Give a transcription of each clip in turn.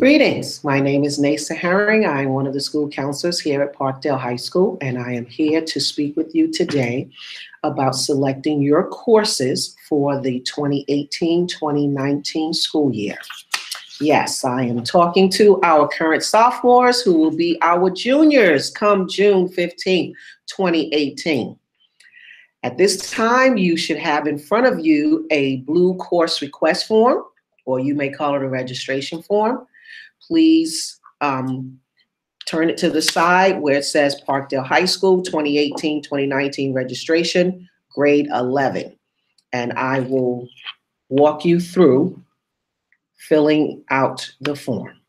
Greetings. My name is Nasa Herring. I am one of the school counselors here at Parkdale High School, and I am here to speak with you today about selecting your courses for the 2018-2019 school year. Yes, I am talking to our current sophomores who will be our juniors come June 15, 2018. At this time, you should have in front of you a blue course request form, or you may call it a registration form. Please turn it to the side where it says Parkdale High School 2018-2019 registration, grade 11. And I will walk you through filling out the form.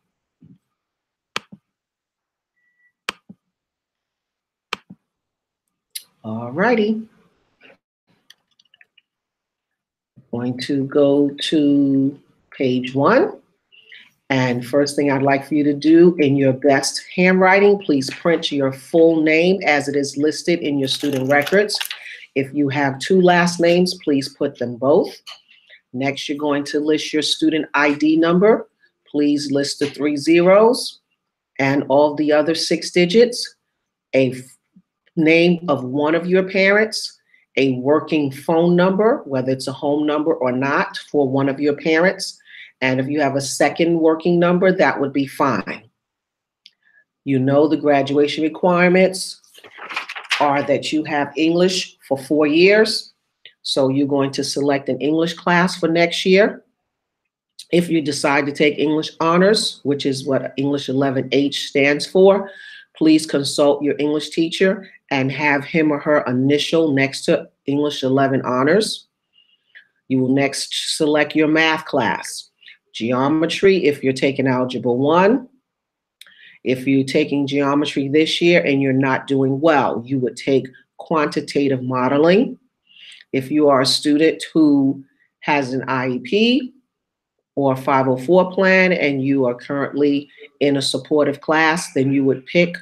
All righty. Going to go to page 1. And first thing I'd like for you to do in your best handwriting, please print your full name as it is listed in your student records. If you have 2 last names, please put them both. Next, you're going to list your student ID number. Please list the 3 zeros and all the other 6 digits, a name of one of your parents, a working phone number, whether it's a home number or not, for one of your parents. And if you have a second working number, that would be fine. You know the graduation requirements are that you have English for 4 years. So you're going to select an English class for next year. If you decide to take English honors, which is what English 11H stands for, please consult your English teacher and have him or her initial next to English 11 honors. You will next select your math class. Geometry, if you're taking Algebra 1. If you're taking geometry this year and you're not doing well, you would take quantitative modeling. If you are a student who has an IEP or a 504 plan and you are currently in a supportive class, then you would pick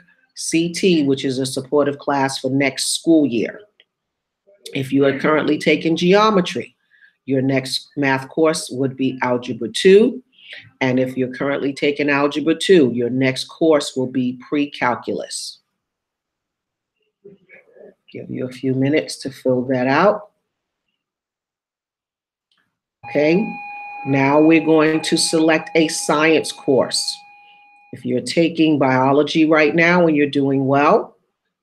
CT, which is a supportive class for next school year. If you are currently taking geometry, your next math course would be Algebra 2. And if you're currently taking Algebra 2, your next course will be Pre-Calculus. Give you a few minutes to fill that out. Okay, now we're going to select a science course. If you're taking biology right now and you're doing well,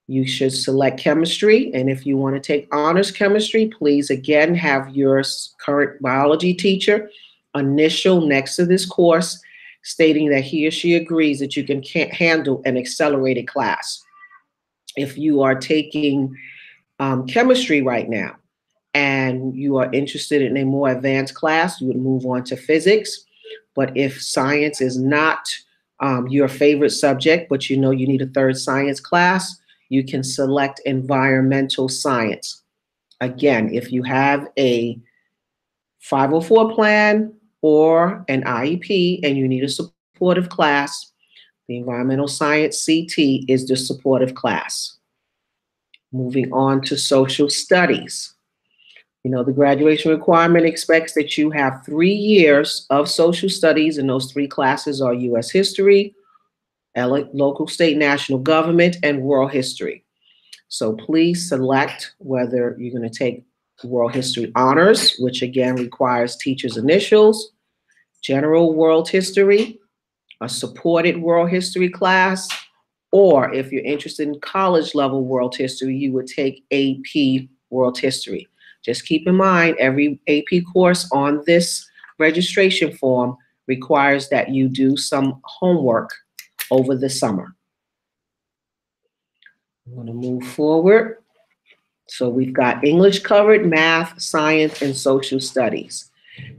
you should select chemistry. And if you want to take honors chemistry, please again have your current biology teacher initial next to this course stating that he or she agrees that you can handle an accelerated class. If you are taking chemistry right now and you are interested in a more advanced class, you would move on to physics. But if science is not your favorite subject, but you know you need a 3rd science class, you can select environmental science. Again, if you have a 504 plan or an IEP and you need a supportive class, the environmental science CT is the supportive class. Moving on to social studies. You know, the graduation requirement expects that you have 3 years of social studies, and those 3 classes are U.S. history, local, state, national government, and world history. So please select whether you're going to take world history honors, which again requires teachers' initials, general world history, a supported world history class, or if you're interested in college level world history, you would take AP world history. Just keep in mind, every AP course on this registration form requires that you do some homework over the summer. I'm going to move forward. So we've got English covered, math, science, and social studies.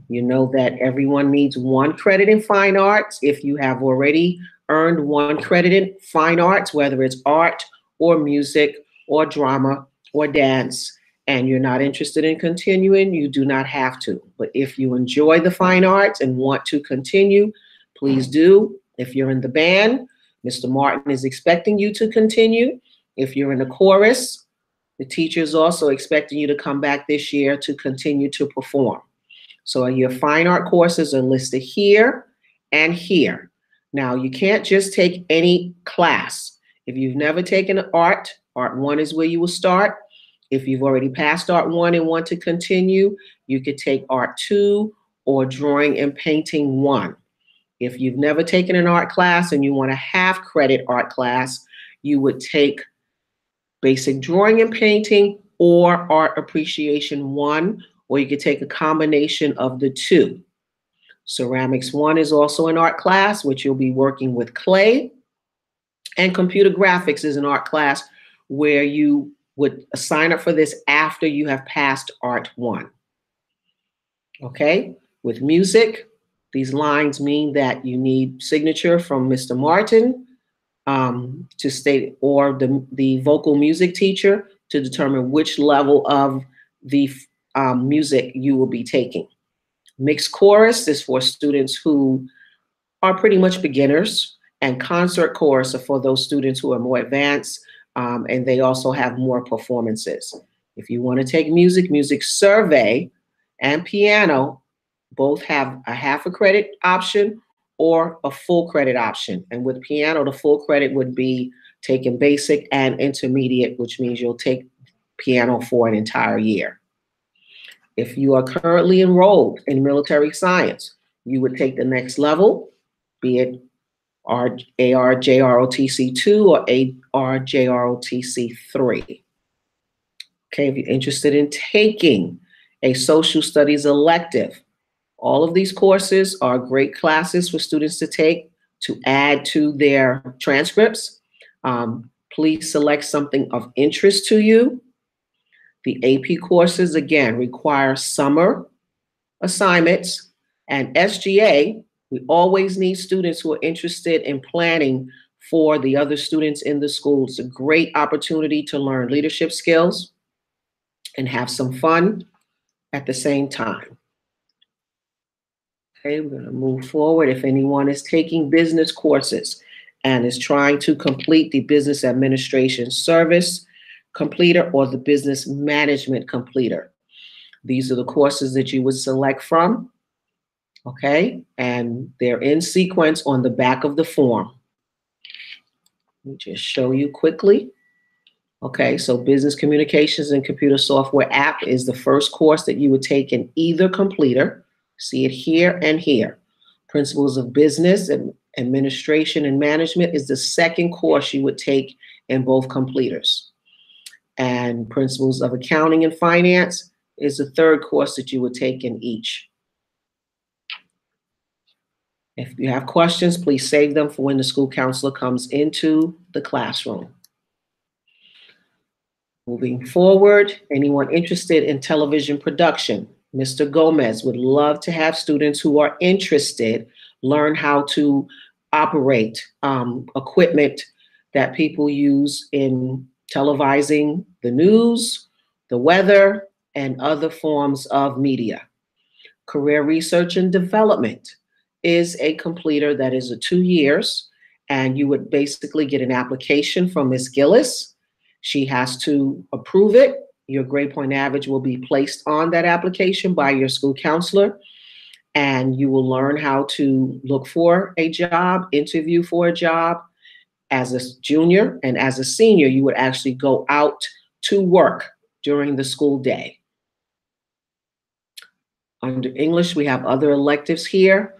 You know that everyone needs 1 credit in fine arts. If you have already earned 1 credit in fine arts, whether it's art or music or drama or dance, and you're not interested in continuing, you do not have to. But if you enjoy the fine arts and want to continue, please do. If you're in the band, Mr. Martin is expecting you to continue. If you're in the chorus, the teacher is also expecting you to come back this year to continue to perform. So your fine art courses are listed here and here. Now, you can't just take any class. If you've never taken art, Art 1 is where you will start. If you've already passed Art 1 and want to continue, you could take Art 2 or Drawing and Painting 1. If you've never taken an art class and you want a half-credit art class, you would take Basic Drawing and Painting or Art Appreciation 1, or you could take a combination of the two. Ceramics 1 is also an art class, which you'll be working with clay. And Computer Graphics is an art class where you would sign up for this after you have passed Art 1. Okay? With music, these lines mean that you need signature from Mr. Martin to state, or the vocal music teacher to determine which level of the music you will be taking. Mixed chorus is for students who are pretty much beginners, and concert chorus are for those students who are more advanced, and they also have more performances. If you want to take music, music survey and piano both have a half a credit option or a full credit option. And with piano, the full credit would be taking basic and intermediate, which means you'll take piano for an entire year. If you are currently enrolled in military science, you would take the next level, be it ARJROTC 2 or ARJROTC 3. Okay, if you're interested in taking a social studies elective, all of these courses are great classes for students to take to add to their transcripts. Please select something of interest to you. The AP courses, again, require summer assignments, and SGA, we always need students who are interested in planning for the other students in the school. It's a great opportunity to learn leadership skills and have some fun at the same time. Okay, we're going to move forward. If anyone is taking business courses and is trying to complete the business administration service completer or the business management completer, these are the courses that you would select from. Okay, and they're in sequence on the back of the form. Let me just show you quickly. Okay, so Business Communications and Computer Software App is the first course that you would take in either completer. See it here and here. Principles of Business and Administration and Management is the second course you would take in both completers. And Principles of Accounting and Finance is the third course that you would take in each. If you have questions, please save them for when the school counselor comes into the classroom. Moving forward, anyone interested in television production, Mr. Gomez would love to have students who are interested learn how to operate equipment that people use in televising the news, the weather, and other forms of media. Career Research and Development is a completer that is 2 years, and you would basically get an application from Ms. Gillis. She has to approve it. Your grade point average will be placed on that application by your school counselor, and you will learn how to look for a job, interview for a job. As a junior and as a senior, you would actually go out to work during the school day. Under English, we have other electives here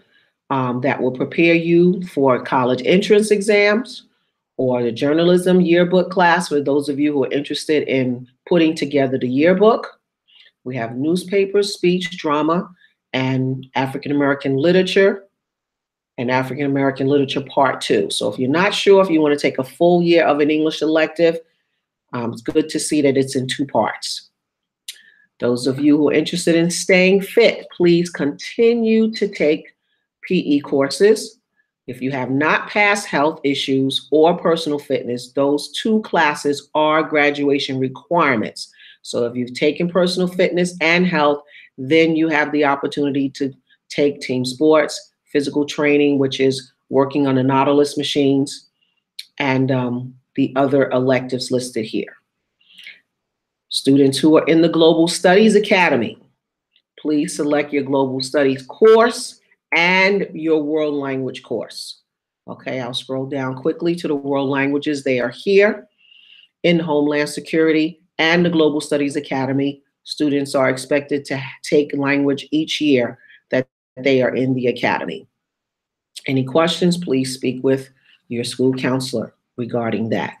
that will prepare you for college entrance exams or the journalism yearbook class for those of you who are interested in putting together the yearbook. We have newspapers, speech, drama, and African American literature, and African American literature part 2. So if you're not sure if you want to take a full year of an English elective, it's good to see that it's in 2 parts. Those of you who are interested in staying fit, please continue to take PE courses. If you have not passed health issues or personal fitness, those 2 classes are graduation requirements. So if you've taken personal fitness and health, then you have the opportunity to take team sports, physical training, which is working on the Nautilus machines, and the other electives listed here. Students who are in the Global Studies Academy, please select your Global Studies course and your World Language course. Okay, I'll scroll down quickly to the world languages. They are here in Homeland Security and the Global Studies Academy. Students are expected to take language each year that they are in the academy. Any questions, please speak with your school counselor regarding that.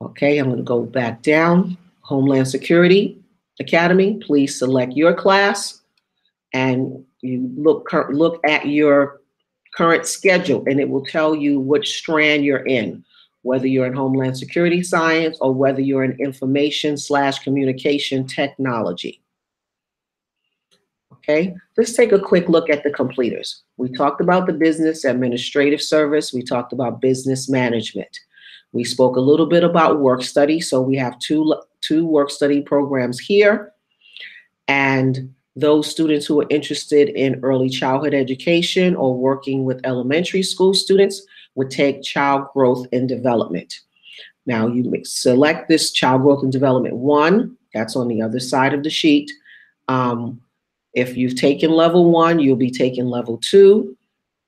Okay, I'm going to go back down. Homeland Security Academy, please select your class and you look at your current schedule and it will tell you which strand you're in, whether you're in Homeland Security Science or whether you're in Information/Communication Technology. Okay, let's take a quick look at the completers. We talked about the Business Administrative Service. We talked about Business Management. We spoke a little bit about work study. So we have two work study programs here. And those students who are interested in early childhood education or working with elementary school students would take Child Growth and Development. Now you select this Child Growth and Development 1. That's on the other side of the sheet. If you've taken level 1, you'll be taking level 2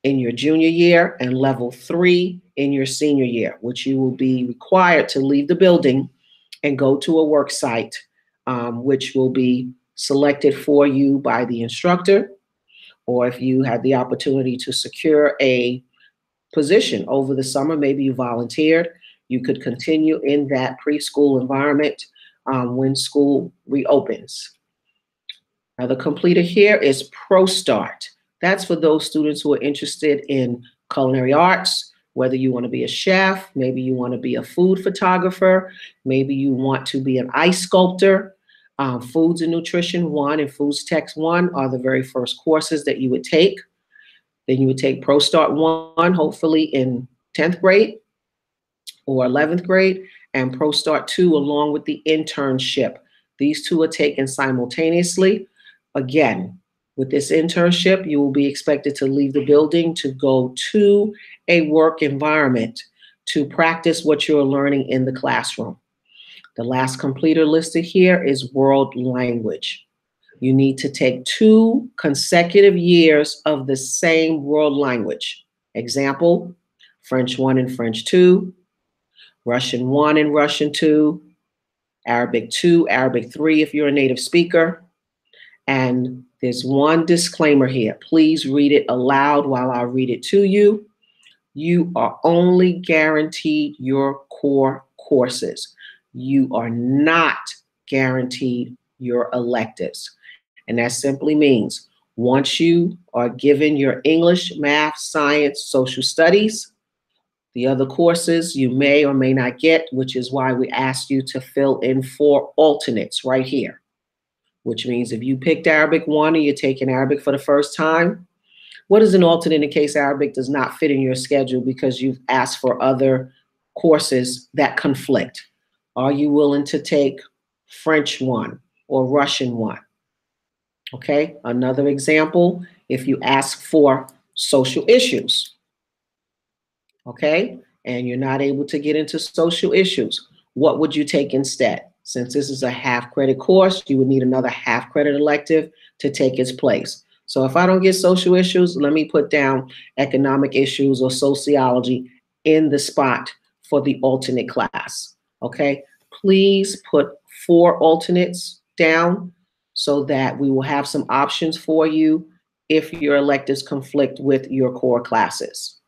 in your junior year and level 3 in your senior year, which you will be required to leave the building and go to a work site, which will be selected for you by the instructor, or if you had the opportunity to secure a position over the summer, maybe you volunteered, you could continue in that preschool environment when school reopens. Now the completer here is ProStart. That's for those students who are interested in culinary arts, whether you want to be a chef, maybe you want to be a food photographer, maybe you want to be an ice sculptor. Foods and Nutrition 1 and Foods Tech 1 are the very first courses that you would take. Then you would take ProStart 1, hopefully in 10th grade or 11th grade, and ProStart 2 along with the internship. These two are taken simultaneously. Again, with this internship, you will be expected to leave the building to go to a work environment to practice what you're learning in the classroom. The last completer listed here is world language. You need to take 2 consecutive years of the same world language. Example, French 1 and French 2, Russian 1 and Russian 2, Arabic 2, Arabic 3 if you're a native speaker. And there's one disclaimer here. Please read it aloud while I read it to you. You are only guaranteed your core courses. You are not guaranteed your electives. And that simply means once you are given your English, math, science, social studies, the other courses you may or may not get, which is why we asked you to fill in 4 alternates right here. Which means if you picked Arabic 1 and you're taking Arabic for the first time, what is an alternate in case Arabic does not fit in your schedule because you've asked for other courses that conflict? Are you willing to take French 1 or Russian 1? Okay, another example, if you ask for social issues, okay, and you're not able to get into social issues, what would you take instead? Since this is a half-credit course, you would need another half-credit elective to take its place. So if I don't get social issues, let me put down economic issues or sociology in the spot for the alternate class, okay? Please put 4 alternates down so that we will have some options for you if your electives conflict with your core classes.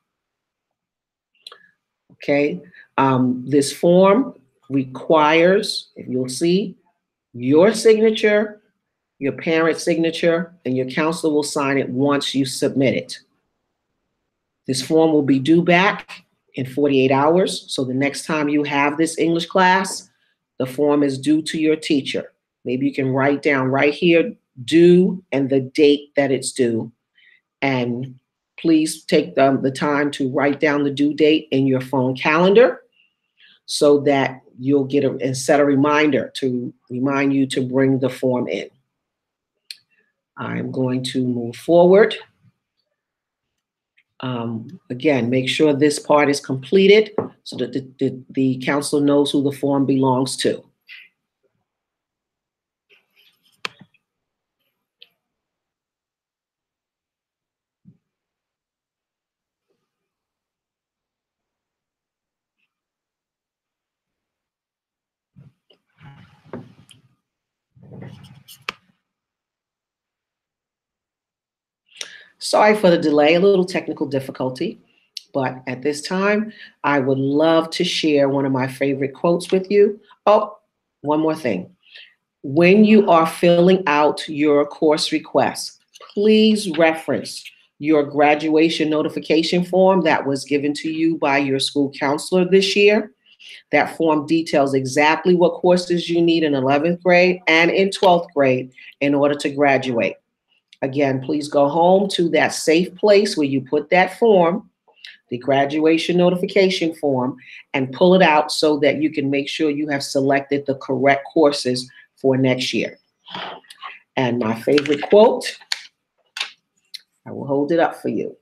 Okay, this form requires, if you'll see, your signature, your parent's signature, and your counselor will sign it once you submit it. This form will be due back in 48 hours. So the next time you have this English class, the form is due to your teacher. Maybe you can write down right here, due and the date that it's due. And please take the time to write down the due date in your phone calendar so that you'll get and set a reminder to remind you to bring the form in. I'm going to move forward. Again, make sure this part is completed so that the counselor knows who the form belongs to. Sorry for the delay, a little technical difficulty, but at this time, I would love to share one of my favorite quotes with you. Oh, one more thing. When you are filling out your course request, please reference your graduation notification form that was given to you by your school counselor this year. That form details exactly what courses you need in 11th grade and in 12th grade in order to graduate. Again, please go home to that safe place where you put that form, the graduation notification form, and pull it out so that you can make sure you have selected the correct courses for next year. And my favorite quote, I will hold it up for you.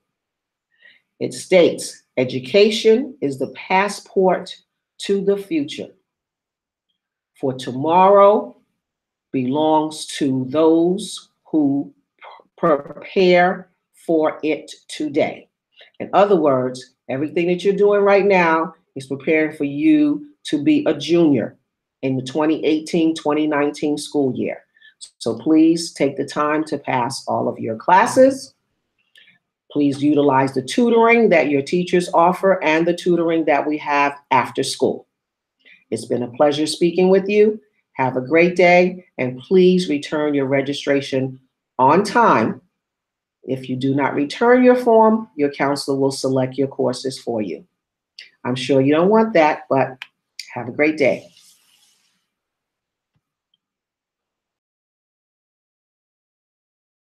It states, education is the passport to the future. For tomorrow belongs to those who prepare for it today. In other words, everything that you're doing right now is preparing for you to be a junior in the 2018-2019 school year. So please take the time to pass all of your classes. Please utilize the tutoring that your teachers offer and the tutoring that we have after school. It's been a pleasure speaking with you. Have a great day, and please return your registration on time. If you do not return your form, your counselor will select your courses for you. I'm sure you don't want that, but have a great day.